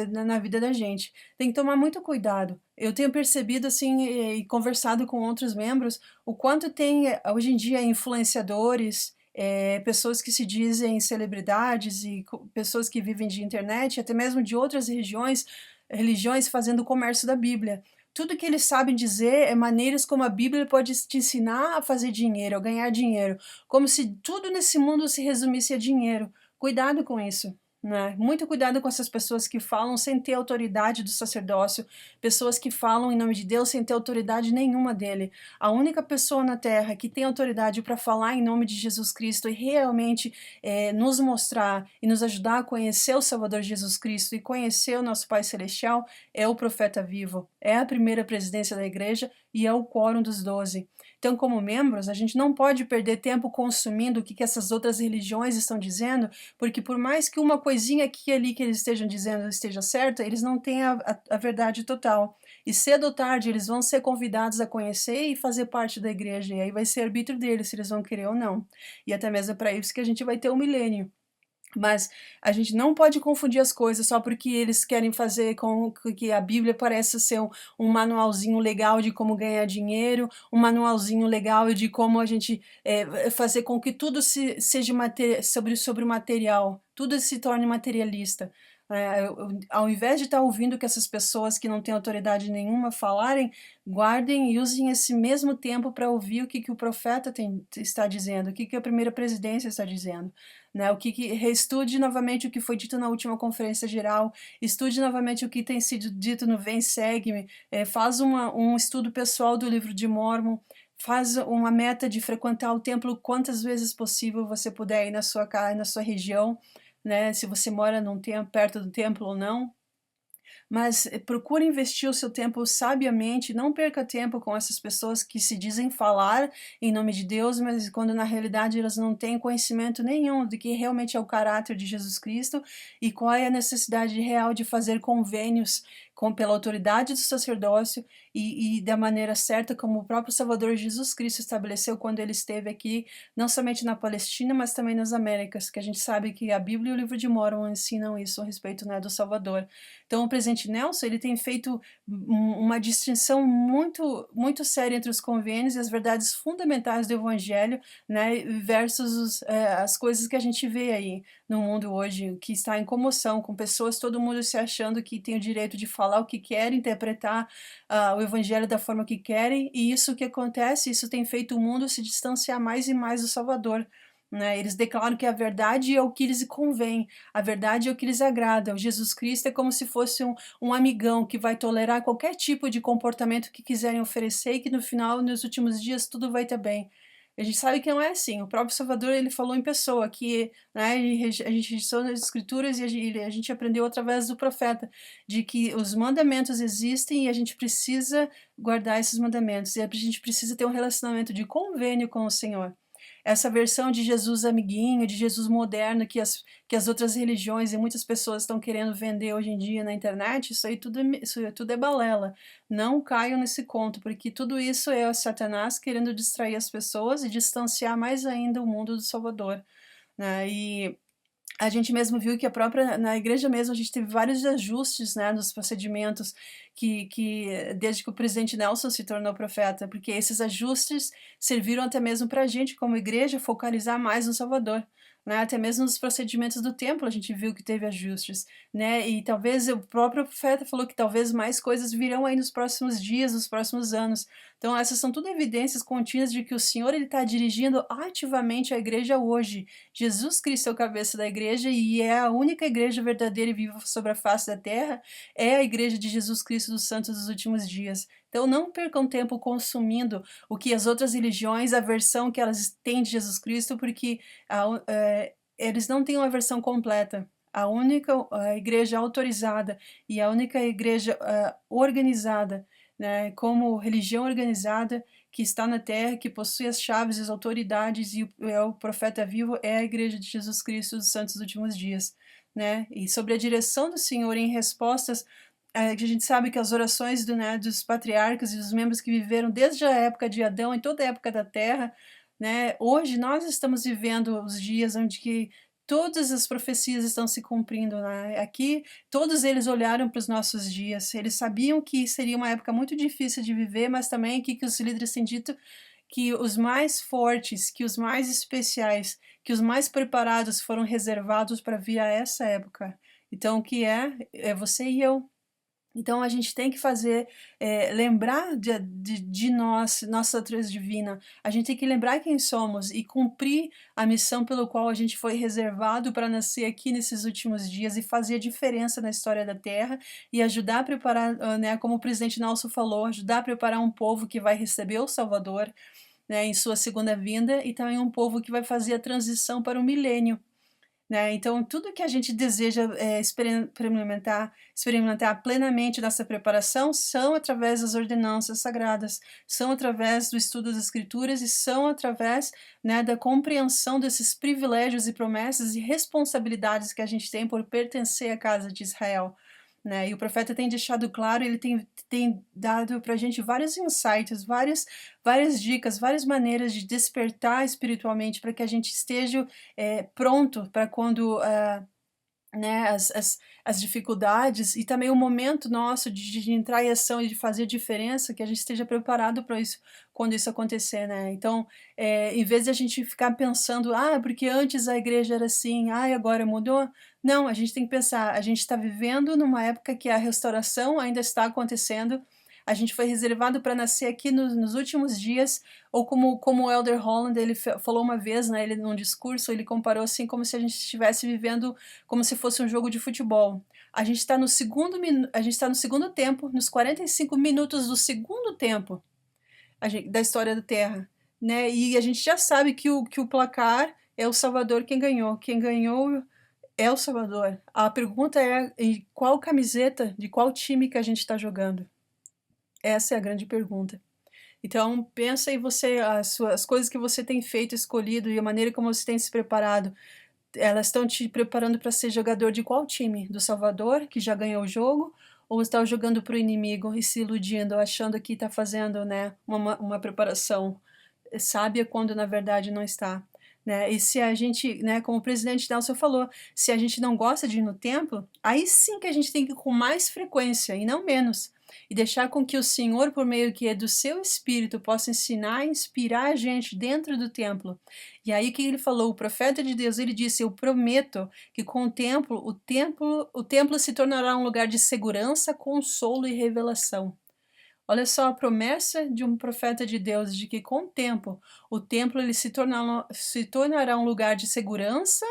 S1: na vida da gente. Tem que tomar muito cuidado. Eu tenho percebido assim e conversado com outros membros o quanto tem hoje em dia influenciadores, pessoas que se dizem celebridades e pessoas que vivem de internet, até mesmo de outras religiões fazendo comércio da Bíblia. Tudo que eles sabem dizer é maneiras como a Bíblia pode te ensinar a fazer dinheiro, a ganhar dinheiro, como se tudo nesse mundo se resumisse a dinheiro. Cuidado com isso, né? Muito cuidado com essas pessoas que falam sem ter autoridade do sacerdócio, pessoas que falam em nome de Deus sem ter autoridade nenhuma dele. A única pessoa na Terra que tem autoridade para falar em nome de Jesus Cristo e realmente nos mostrar e nos ajudar a conhecer o Salvador Jesus Cristo e conhecer o nosso Pai Celestial é o profeta vivo, é a primeira presidência da igreja e é o quórum dos 12. Então, como membros, a gente não pode perder tempo consumindo o que essas outras religiões estão dizendo, porque por mais que uma coisinha aqui e ali que eles estejam dizendo esteja certa, eles não têm a verdade total. E cedo ou tarde eles vão ser convidados a conhecer e fazer parte da igreja, e aí vai ser arbítrio deles se eles vão querer ou não. E até mesmo para isso que a gente vai ter o milênio. Mas a gente não pode confundir as coisas só porque eles querem fazer com que a Bíblia pareça ser um manualzinho legal de como ganhar dinheiro, um manualzinho legal de como a gente fazer com que tudo seja sobre o material, tudo se torne materialista. Ao invés de estar ouvindo que essas pessoas que não têm autoridade nenhuma falarem, guardem e usem esse mesmo tempo para ouvir o que o profeta está dizendo, o que a primeira presidência está dizendo. Né, reestude novamente o que foi dito na última conferência geral, estude novamente o que tem sido dito no Vem Segue-me, faz um estudo pessoal do livro de Mórmon, faz uma meta de frequentar o templo quantas vezes possível você puder ir na sua casa, na sua região, né, se você mora perto do templo ou não. Mas procure investir o seu tempo sabiamente, não perca tempo com essas pessoas que se dizem falar em nome de Deus, mas quando na realidade elas não têm conhecimento nenhum de que realmente é o caráter de Jesus Cristo e qual é a necessidade real de fazer convênios pela autoridade do sacerdócio e da maneira certa como o próprio Salvador Jesus Cristo estabeleceu quando ele esteve aqui, não somente na Palestina, mas também nas Américas, que a gente sabe que a Bíblia e o livro de Mórmon ensinam isso a respeito, né, do Salvador. Então, o presidente Nelson ele tem feito uma distinção muito séria entre os convênios e as verdades fundamentais do Evangelho, né, versus as coisas que a gente vê aí no mundo hoje, que está em comoção, com pessoas, todo mundo se achando que tem o direito de falar o que quer, interpretar o Evangelho da forma que querem, e isso que acontece, isso tem feito o mundo se distanciar mais e mais do Salvador. Né? Eles declaram que a verdade é o que lhes convém, a verdade é o que lhes agrada. O Jesus Cristo é como se fosse um amigão que vai tolerar qualquer tipo de comportamento que quiserem oferecer e que no final, nos últimos dias, tudo vai estar bem. A gente sabe que não é assim. O próprio Salvador ele falou em pessoa que, né, a gente registrou nas Escrituras e a gente aprendeu através do profeta de que os mandamentos existem e a gente precisa guardar esses mandamentos e a gente precisa ter um relacionamento de convênio com o Senhor. Essa versão de Jesus amiguinho, de Jesus moderno que as outras religiões e muitas pessoas estão querendo vender hoje em dia na internet, isso aí tudo é balela. Não caiam nesse conto, porque tudo isso é o Satanás querendo distrair as pessoas e distanciar mais ainda o mundo do Salvador. Né? E a gente mesmo viu que na igreja mesmo, a gente teve vários ajustes, né, nos procedimentos desde que o presidente Nelson se tornou profeta, porque esses ajustes serviram até mesmo para a gente, como igreja, focalizar mais no Salvador. Né, até mesmo nos procedimentos do templo a gente viu que teve ajustes, né, e talvez o próprio profeta falou que talvez mais coisas virão aí nos próximos dias, nos próximos anos. Então essas são tudo evidências contínuas de que o Senhor está dirigindo ativamente a igreja hoje. Jesus Cristo é o cabeça da igreja e é a única igreja verdadeira e viva sobre a face da terra, é a igreja de Jesus Cristo dos santos dos últimos dias. Então não percam tempo consumindo o que as outras religiões, a versão que elas têm de Jesus Cristo, porque eles não têm uma versão completa. A igreja autorizada e a única igreja organizada, né, como religião organizada, que está na terra, que possui as chaves, as autoridades e é o profeta vivo, é a igreja de Jesus Cristo dos santos dos últimos dias. Né? E sobre a direção do Senhor em respostas, a gente sabe que as orações dos patriarcas e dos membros que viveram desde a época de Adão, em toda a época da terra, né? Hoje nós estamos vivendo os dias onde que todas as profecias estão se cumprindo. Né? Aqui, todos eles olharam para os nossos dias, eles sabiam que seria uma época muito difícil de viver, mas também que os líderes têm dito que os mais fortes, que os mais especiais, que os mais preparados foram reservados para vir a essa época. Então, o que é você e eu. Então a gente tem que lembrar de nós, nossa natureza divina. A gente tem que lembrar quem somos e cumprir a missão pelo qual a gente foi reservado para nascer aqui nesses últimos dias e fazer a diferença na história da Terra e ajudar a preparar, né, como o presidente Nelson falou, ajudar a preparar um povo que vai receber o Salvador, né, em sua segunda vinda e também um povo que vai fazer a transição para o milênio. Né? Então, tudo que a gente deseja experimentar plenamente nessa preparação são através das ordenanças sagradas, são através do estudo das Escrituras e são através, né, da compreensão desses privilégios e promessas e responsabilidades que a gente tem por pertencer à casa de Israel. Né? E o profeta tem deixado claro, ele tem dado para a gente vários insights, várias dicas, várias maneiras de despertar espiritualmente para que a gente esteja pronto para quando né, as dificuldades e também o momento nosso de entrar em ação e de fazer diferença, que a gente esteja preparado para isso quando isso acontecer, né? Então, em vez de a gente ficar pensando, porque antes a igreja era assim, agora mudou. Não, a gente tem que pensar, a gente está vivendo numa época que a restauração ainda está acontecendo, a gente foi reservado para nascer aqui nos últimos dias, ou como o Elder Holland, ele falou uma vez, né, ele num discurso, ele comparou assim como se a gente estivesse vivendo como se fosse um jogo de futebol. A gente está no segundo tempo, nos 45 minutos do segundo tempo da história da Terra, né? E a gente já sabe que o placar é o Salvador quem ganhou. Quem ganhou É o Salvador. A pergunta é em qual camiseta de qual time que a gente está jogando. Essa é a grande pergunta. Então pensa em você, as coisas que você tem feito, escolhido e a maneira como você tem se preparado, elas estão te preparando para ser jogador de qual time? Do Salvador, que já ganhou o jogo, ou está jogando para o inimigo e se iludindo, achando que está fazendo, né, uma preparação sábia quando na verdade não está, né? E se a gente, né, como o presidente Nelson falou, se a gente não gosta de ir no templo, aí sim que a gente tem que ir com mais frequência e não menos, e deixar com que o Senhor, por meio que é do seu Espírito, possa ensinar e inspirar a gente dentro do templo. E aí que ele falou, o profeta de Deus, ele disse, eu prometo que com o templo se tornará um lugar de segurança, consolo e revelação. Olha só a promessa de um profeta de Deus, de que com o templo ele se tornará um lugar de segurança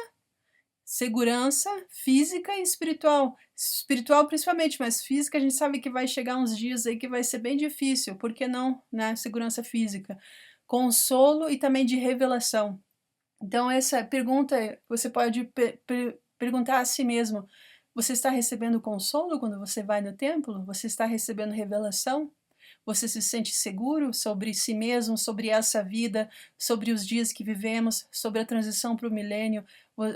S1: física e espiritual. Espiritual principalmente, mas física a gente sabe que vai chegar uns dias aí que vai ser bem difícil, por que não, né? Segurança física. Consolo e também de revelação. Então essa pergunta, você pode perguntar a si mesmo, você está recebendo consolo quando você vai no templo? Você está recebendo revelação? Você se sente seguro sobre si mesmo, sobre essa vida, sobre os dias que vivemos, sobre a transição para o milênio?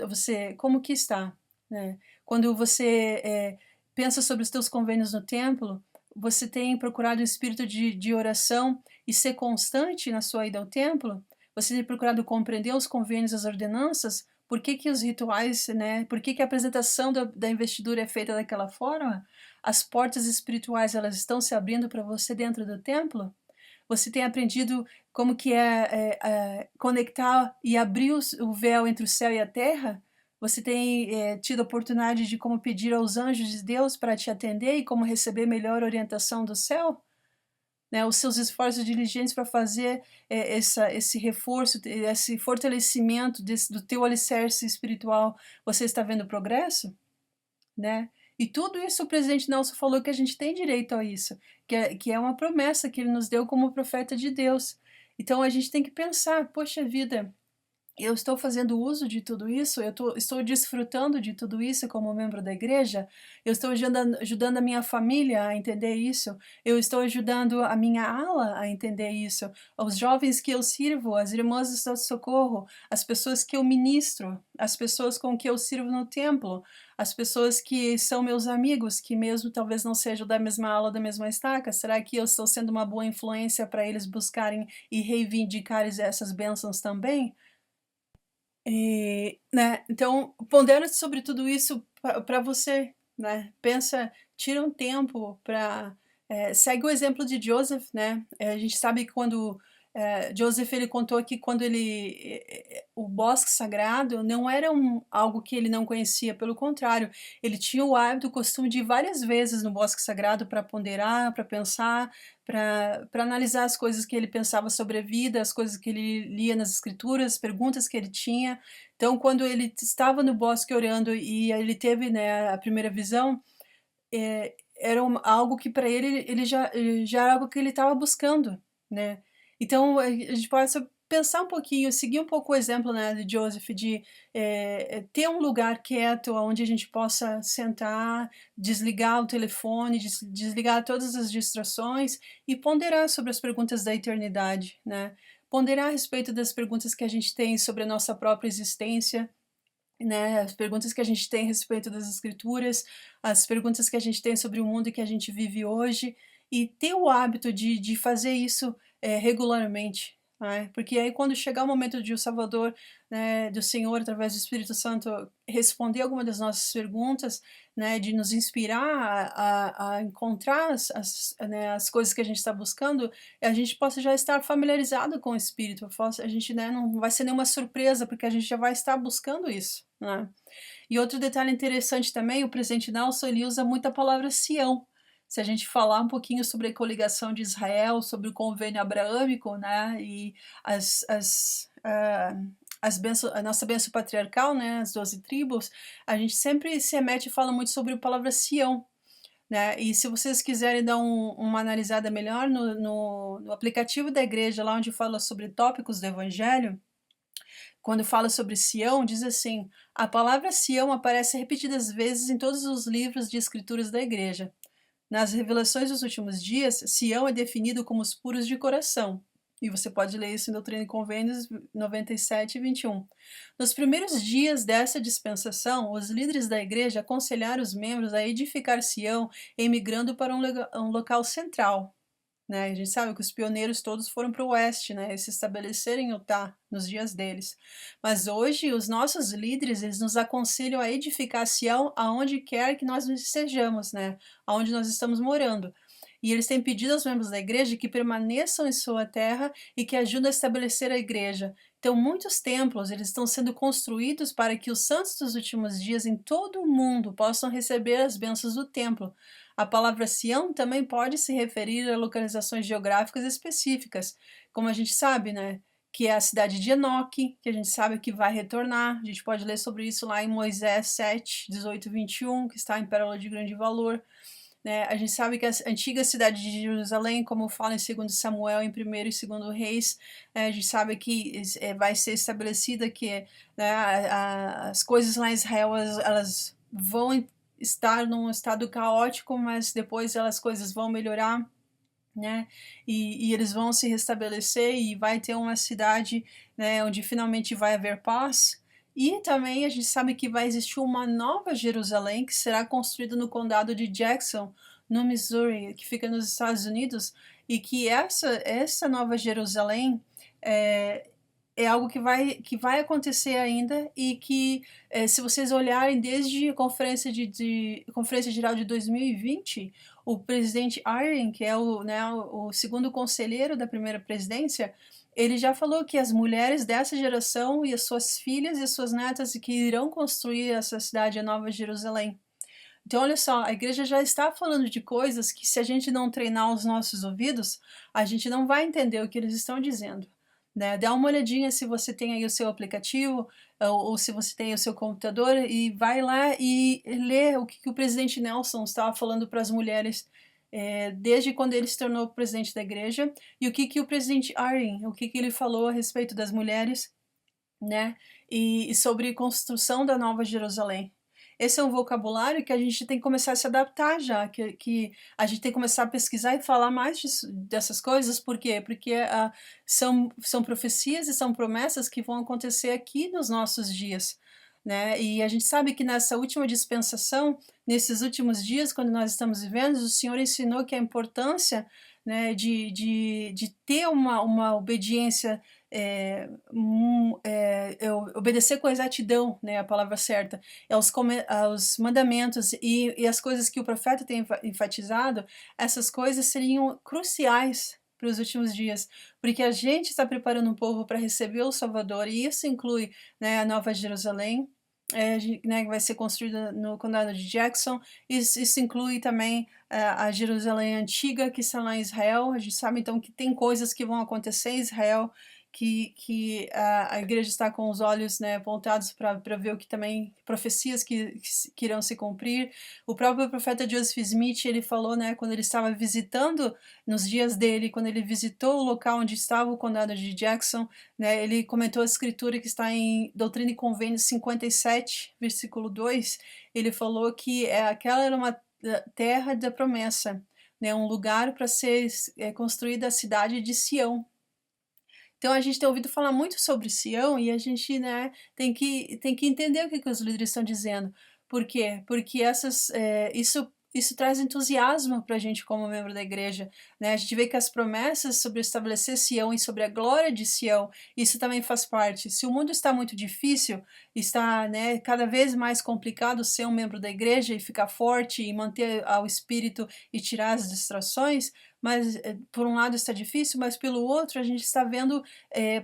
S1: Você, como que está? Né? Quando você pensa sobre os teus convênios no templo, você tem procurado o espírito de oração e ser constante na sua ida ao templo? Você tem procurado compreender os convênios, as ordenanças? Por que que os rituais, né? Por que que a apresentação da investidura é feita daquela forma? As portas espirituais, elas estão se abrindo para você dentro do templo? Você tem aprendido como que é conectar e abrir o véu entre o céu e a terra? Você tem tido a oportunidade de como pedir aos anjos de Deus para te atender e como receber melhor orientação do céu? Né, os seus esforços diligentes para fazer esse reforço, esse fortalecimento do teu alicerce espiritual, você está vendo progresso? Né? E tudo isso o presidente Nelson falou que a gente tem direito a isso, que é uma promessa que ele nos deu como profeta de Deus. Então a gente tem que pensar, poxa vida, eu estou fazendo uso de tudo isso, estou desfrutando de tudo isso como membro da igreja, eu estou ajudando a minha família a entender isso, eu estou ajudando a minha ala a entender isso, os jovens que eu sirvo, as irmãs do Estado de Socorro, as pessoas que eu ministro, as pessoas com que eu sirvo no templo, as pessoas que são meus amigos, que mesmo talvez não sejam da mesma ala, da mesma estaca, será que eu estou sendo uma boa influência para eles buscarem e reivindicarem essas bênçãos também? Né, então pondera sobre tudo isso para você, né, pensa, tira um tempo para segue o exemplo de Joseph, né, a gente sabe que quando Joseph ele contou que quando o bosque sagrado não era algo que ele não conhecia, pelo contrário, ele tinha o hábito, o costume de ir várias vezes no bosque sagrado para ponderar, para pensar, para analisar as coisas que ele pensava sobre a vida, as coisas que ele lia nas escrituras, as perguntas que ele tinha. Então, quando ele estava no bosque orando e ele teve, né, a primeira visão, era algo que para ele já era algo que ele estava buscando, né. Então a gente pode pensar um pouquinho, seguir um pouco o exemplo, né, de Joseph, de ter um lugar quieto onde a gente possa sentar, desligar o telefone, desligar todas as distrações e ponderar sobre as perguntas da eternidade, né. Ponderar a respeito das perguntas que a gente tem sobre a nossa própria existência, né, as perguntas que a gente tem a respeito das escrituras, as perguntas que a gente tem sobre o mundo que a gente vive hoje, e ter o hábito de fazer isso regularmente, né? Porque aí quando chegar o momento de o Salvador, né, do Senhor, através do Espírito Santo, responder alguma das nossas perguntas, né, de nos inspirar a encontrar né, as coisas que a gente está buscando, a gente possa já estar familiarizado com o Espírito, a gente, né, não vai ser nenhuma surpresa, porque a gente já vai estar buscando isso, né? E outro detalhe interessante também, o presidente Nelson, ele usa muito a palavra Sião. Se a gente falar um pouquinho sobre a coligação de Israel, sobre o convênio abraâmico, né, e a nossa bênção patriarcal, né, as 12 tribos, a gente sempre se remete e fala muito sobre a palavra Sião, né? E se vocês quiserem dar uma analisada melhor no aplicativo da igreja, lá onde fala sobre tópicos do Evangelho, quando fala sobre Sião, diz assim: a palavra Sião aparece repetidas vezes em todos os livros de escrituras da igreja. Nas revelações dos últimos dias, Sião é definido como os puros de coração. E você pode ler isso em Doutrina e Convênios 97 e 21. Nos primeiros dias dessa dispensação, os líderes da igreja aconselharam os membros a edificar Sião, emigrando para um local central. Né? A gente sabe que os pioneiros todos foram para o oeste, né? E se estabeleceram em Utah nos dias deles. Mas hoje os nossos líderes, eles nos aconselham a edificar Sião aonde quer que nós estejamos, né? Aonde nós estamos morando. E eles têm pedido aos membros da igreja que permaneçam em sua terra e que ajudem a estabelecer a igreja. Então, muitos templos eles estão sendo construídos para que os santos dos últimos dias em todo o mundo possam receber as bênçãos do templo. A palavra Sião também pode se referir a localizações geográficas específicas, como a gente sabe, né? Que é a cidade de Enoque, que a gente sabe que vai retornar. A gente pode ler sobre isso lá em Moisés 7, 18 e 21, que está em Pérola de Grande Valor. Né? A gente sabe que a antiga cidade de Jerusalém, como fala em 2 Samuel, em 1º e 2º Reis, a gente sabe que vai ser estabelecida que né, as coisas lá em Israel, elas vão estar num estado caótico, mas depois as coisas vão melhorar, né? E eles vão se restabelecer e vai ter uma cidade, né, onde finalmente vai haver paz. E também a gente sabe que vai existir uma nova Jerusalém que será construída no condado de Jackson, no Missouri, que fica nos Estados Unidos, e que essa nova Jerusalém é algo que vai acontecer ainda e que, se vocês olharem desde a Conferência Geral de 2020, o presidente Eyring, que é o segundo conselheiro da primeira presidência, ele já falou que as mulheres dessa geração e as suas filhas e as suas netas que irão construir essa cidade, a Nova Jerusalém. Então, olha só, a igreja já está falando de coisas que, se a gente não treinar os nossos ouvidos, a gente não vai entender o que eles estão dizendo. Né? Dá uma olhadinha se você tem aí o seu aplicativo ou se você tem o seu computador e vai lá e lê o que o presidente Nelson estava falando para as mulheres desde quando ele se tornou presidente da igreja e o que o presidente Eyring, o que ele falou a respeito das mulheres, né? E sobre construção da Nova Jerusalém. Esse é um vocabulário que a gente tem que começar a se adaptar já, que a gente tem que começar a pesquisar e falar mais dessas coisas. Por quê? Porque são profecias e são promessas que vão acontecer aqui nos nossos dias. Né? E a gente sabe que nessa última dispensação, nesses últimos dias, quando nós estamos vivendo, o Senhor ensinou que a importância, né, de ter uma obediência, obedecer com exatidão, né, a palavra certa, aos mandamentos e as coisas que o profeta tem enfatizado, essas coisas seriam cruciais para os últimos dias, porque a gente está preparando o povo para receber o Salvador, e isso inclui, né, a Nova Jerusalém, né, que vai ser construída no condado de Jackson. Isso inclui também a Jerusalém antiga, que está lá em Israel. A gente sabe então que tem coisas que vão acontecer em Israel que a igreja está com os olhos, né, apontados para ver o que também, profecias que irão se cumprir. O próprio profeta Joseph Smith, ele falou, né, quando ele estava visitando, nos dias dele, quando ele visitou o local onde estava o condado de Jackson, né, ele comentou a escritura que está em Doutrina e Convênios 57, versículo 2, ele falou que aquela era uma terra da promessa, né, um lugar para ser construída a cidade de Sião. Então a gente tem ouvido falar muito sobre Sião e a gente, né, tem que entender o que os líderes estão dizendo. Por quê? Porque isso traz entusiasmo para a gente como membro da igreja. Né? A gente vê que as promessas sobre estabelecer Sião e sobre a glória de Sião, isso também faz parte. Se o mundo está muito difícil, está, né, cada vez mais complicado ser um membro da igreja e ficar forte e manter o espírito e tirar as distrações, mas por um lado está difícil, mas pelo outro a gente está vendo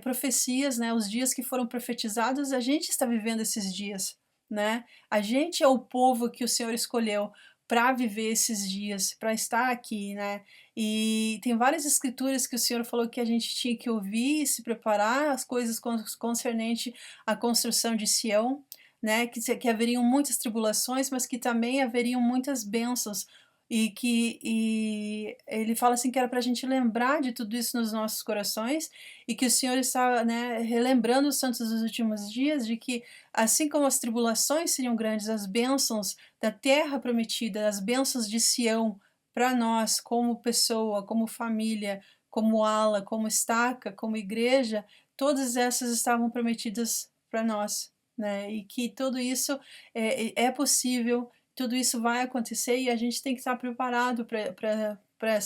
S1: profecias, né, os dias que foram profetizados, a gente está vivendo esses dias, né? A gente é o povo que o Senhor escolheu para viver esses dias, para estar aqui, né? E tem várias escrituras que o Senhor falou que a gente tinha que ouvir e se preparar, as coisas concernente à construção de Sião, né? Que haveriam muitas tribulações, mas que também haveriam muitas bênçãos, e ele fala assim que era para a gente lembrar de tudo isso nos nossos corações, e que o Senhor está, né, relembrando os santos dos últimos dias, de que assim como as tribulações seriam grandes, as bênçãos da terra prometida, as bênçãos de Sião, para nós, como pessoa, como família, como ala, como estaca, como igreja, todas essas estavam prometidas para nós, né? E que tudo isso é possível, tudo isso vai acontecer e a gente tem que estar preparado para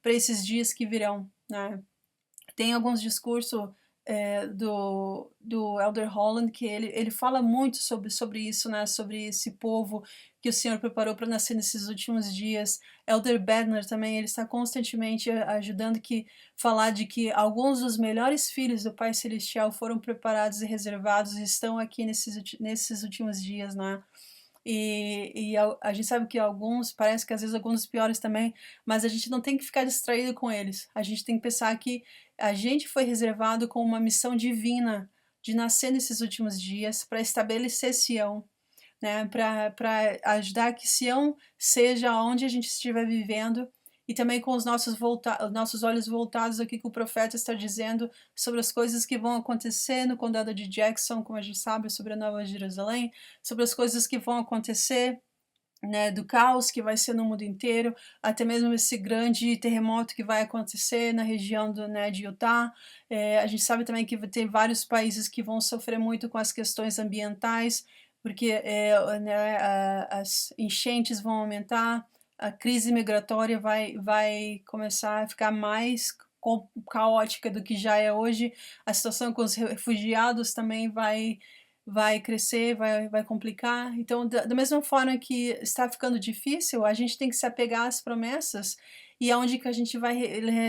S1: esses dias que virão, né? Tem alguns discursos do Elder Holland que ele fala muito sobre isso, né? Sobre esse povo que o Senhor preparou para nascer nesses últimos dias. Elder Bednar também, ele está constantemente ajudando que falar de que alguns dos melhores filhos do Pai Celestial foram preparados e reservados e estão aqui nesses últimos dias, né? E a gente sabe que alguns, parece que às vezes alguns dos piores também, mas a gente não tem que ficar distraído com eles. A gente tem que pensar que a gente foi reservado com uma missão divina de nascer nesses últimos dias para estabelecer Sião, né? Para ajudar que Sião seja onde a gente estiver vivendo e também com os nossos olhos voltados ao que o profeta está dizendo sobre as coisas que vão acontecer no condado de Jackson, como a gente sabe, sobre a Nova Jerusalém, sobre as coisas que vão acontecer, né, do caos que vai ser no mundo inteiro, até mesmo esse grande terremoto que vai acontecer na região né, de Utah. A gente sabe também que tem vários países que vão sofrer muito com as questões ambientais, porque né, as enchentes vão aumentar, a crise migratória vai começar a ficar mais caótica do que já é hoje, a situação com os refugiados também vai crescer, vai complicar. Então, da mesma forma que está ficando difícil, a gente tem que se apegar às promessas e aonde que a gente vai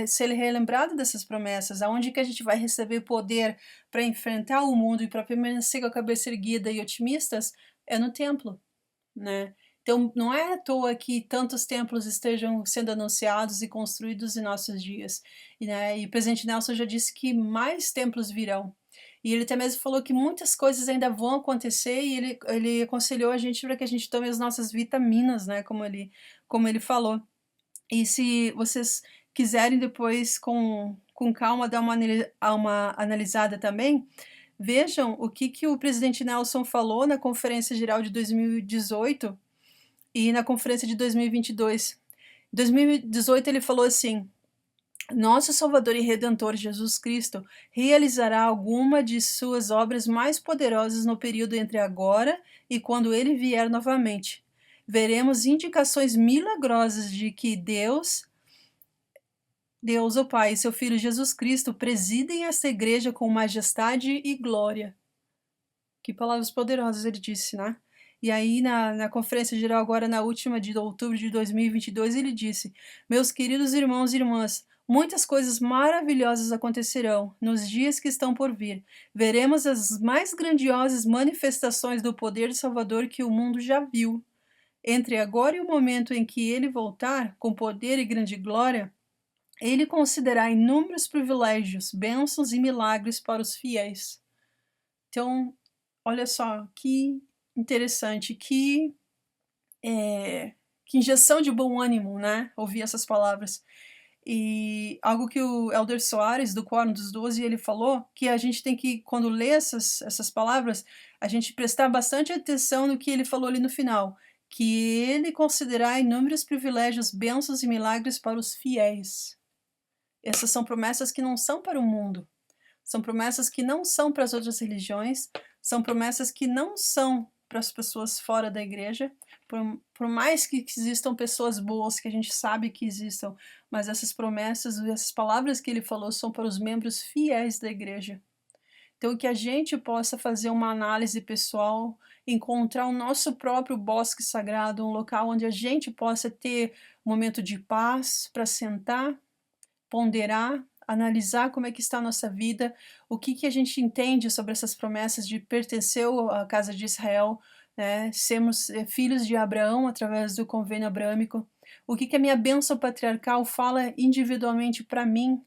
S1: ser relembrado dessas promessas, aonde que a gente vai receber poder para enfrentar o mundo e para permanecer com a cabeça erguida e otimistas, é no templo, né? Então, não é à toa que tantos templos estejam sendo anunciados e construídos em nossos dias. Né? E o presidente Nelson já disse que mais templos virão. E ele até mesmo falou que muitas coisas ainda vão acontecer e ele aconselhou a gente para que a gente tome as nossas vitaminas, né? Como ele falou. E se vocês quiserem depois, com calma, dar uma analisada também, vejam o que o presidente Nelson falou na Conferência Geral de 2018 e na Conferência de 2022. Em 2018 ele falou assim: nosso Salvador e Redentor Jesus Cristo realizará alguma de suas obras mais poderosas no período entre agora e quando ele vier novamente. Veremos indicações milagrosas de que Deus, o Pai, e seu Filho Jesus Cristo presidem esta igreja com majestade e glória. Que palavras poderosas ele disse, né? E aí, na conferência geral, agora na última de outubro de 2022, ele disse: meus queridos irmãos e irmãs, muitas coisas maravilhosas acontecerão nos dias que estão por vir. Veremos as mais grandiosas manifestações do poder salvador que o mundo já viu. Entre agora e o momento em que ele voltar, com poder e grande glória, ele concederá inúmeros privilégios, bênçãos e milagres para os fiéis. Então, olha só, que interessante, que injeção de bom ânimo, né? Ouvir essas palavras. E algo que o Elder Soares, do Quórum dos 12, ele falou, que a gente tem que, quando lê essas palavras, a gente prestar bastante atenção no que ele falou ali no final, que ele considerará inúmeros privilégios, bênçãos e milagres para os fiéis. Essas são promessas que não são para o mundo, são promessas que não são para as outras religiões, são promessas que não são para as pessoas fora da igreja, por mais que existam pessoas boas, que a gente sabe que existam, mas essas promessas, essas palavras que ele falou são para os membros fiéis da igreja. Então, que a gente possa fazer uma análise pessoal, encontrar o nosso próprio bosque sagrado, um local onde a gente possa ter um momento de paz para sentar, ponderar, analisar como é que está a nossa vida, o que a gente entende sobre essas promessas de pertencer à casa de Israel, né, sermos filhos de Abraão através do convênio abrâmico, o que a minha bênção patriarcal fala individualmente para mim,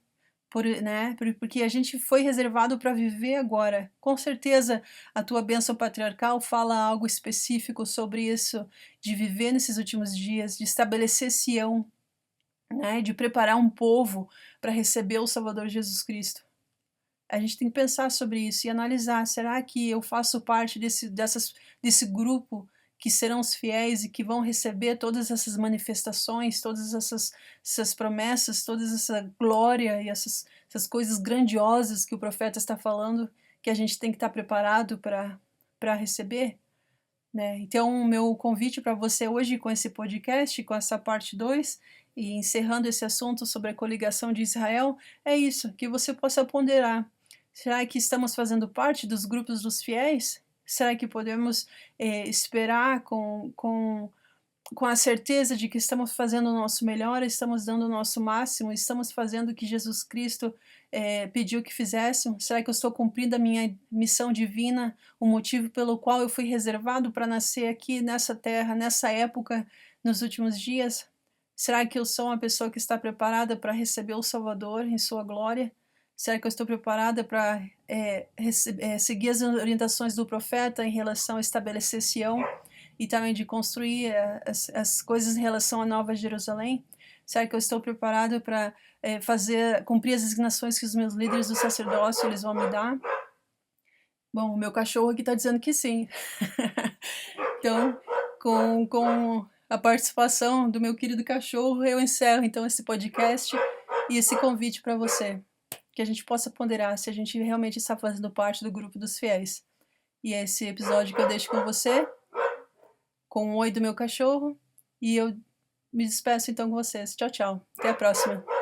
S1: porque a gente foi reservado para viver agora. Com certeza a tua bênção patriarcal fala algo específico sobre isso, de viver nesses últimos dias, de estabelecer Sião, né, de preparar um povo para receber o Salvador Jesus Cristo. A gente tem que pensar sobre isso e analisar, será que eu faço parte desse grupo que serão os fiéis e que vão receber todas essas manifestações, todas essas promessas, toda essa glória e essas coisas grandiosas que o profeta está falando, que a gente tem que estar preparado para receber? Né? Então, o meu convite para você hoje com esse podcast, com essa parte 2, e encerrando esse assunto sobre a coligação de Israel, é isso, que você possa ponderar. Será que estamos fazendo parte dos grupos dos fiéis? Será que podemos esperar com a certeza de que estamos fazendo o nosso melhor, estamos dando o nosso máximo, estamos fazendo o que Jesus Cristo pediu que fizéssemos? Será que eu estou cumprindo a minha missão divina, o motivo pelo qual eu fui reservado para nascer aqui nessa terra, nessa época, nos últimos dias? Será que eu sou uma pessoa que está preparada para receber o Salvador em sua glória? Será que eu estou preparada para seguir as orientações do profeta em relação a estabelecer Sião e também de construir as coisas em relação à Nova Jerusalém? Será que eu estou preparada para cumprir as designações que os meus líderes do sacerdócio eles vão me dar? Bom, o meu cachorro aqui está dizendo que sim. Então, com a participação do meu querido cachorro, eu encerro então esse podcast e esse convite para você, que a gente possa ponderar se a gente realmente está fazendo parte do grupo dos fiéis. E é esse episódio que eu deixo com você, com o oi do meu cachorro, e eu me despeço então com vocês. Tchau, tchau. Até a próxima.